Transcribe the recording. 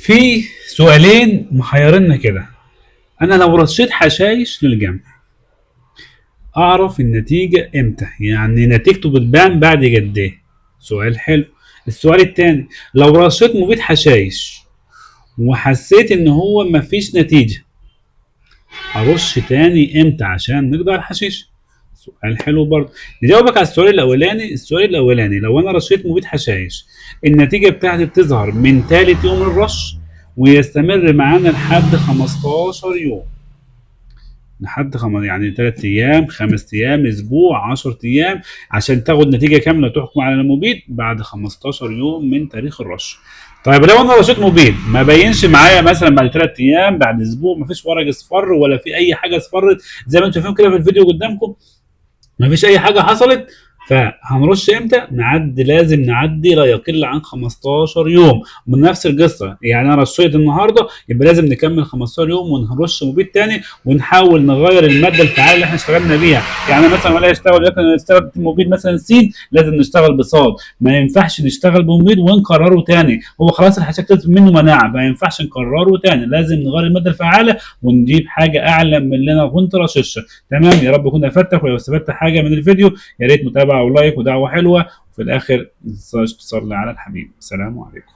في سؤالين محيرنا كده. انا لو رشيت حشايش للجمع اعرف النتيجة امتى؟ يعني نتيجته بتبان بعد قد ايه؟ سؤال حلو. السؤال التاني، لو رشيت مبيد حشايش وحسيت ان هو مفيش نتيجة ارش تاني امتى عشان نقضي على الحشيش؟ سؤال حلو برضه. نجاوبك على السؤال الاولاني. السؤال الاولاني، لو انا رشيت مبيد حشائش النتيجه بتاعتي بتظهر من ثالث يوم الرش ويستمر معانا لحد 15 يوم. يعني 3 ايام، 5 ايام، اسبوع، 10 ايام، عشان تاخد نتيجه كامله تحكم على المبيد بعد 15 يوم من تاريخ الرش. طيب لو انا رشيت مبيد ما بينش معايا مثلا بعد 3 ايام، بعد اسبوع، ما فيش ورق اصفر ولا في اي حاجه اصفرت زي ما انتم شايفين كده في الفيديو قدامكم، ما فيش اي حاجه حصلت، فهنرش امتى؟ لازم نعدي لا يقل عن 15 يوم من نفس القصه. يعني انا رشيت النهارده يبقى لازم نكمل 15 يوم ونرش مبيد تاني ونحاول نغير الماده الفعاله اللي احنا اشتغلنا بيها. يعني مثلا ولا يشتغل لكن نشتغل مبيد مثلا سين، لازم نشتغل بصاد. ما ينفعش نشتغل بمبيد ونكرره تاني، هو خلاص الحشائش كتبت منه مناعه، ما ينفعش نكرره تاني، لازم نغير الماده الفعاله ونجيب حاجه اعلى من اللي انا كنت رششها. تمام، يا رب اكون افدتك، ولو استفدت حاجه من الفيديو يا ريت متابعه ولايك ودعوه حلوه، وفي الاخر ما تنساش تصلي على الحبيب. السلام عليكم.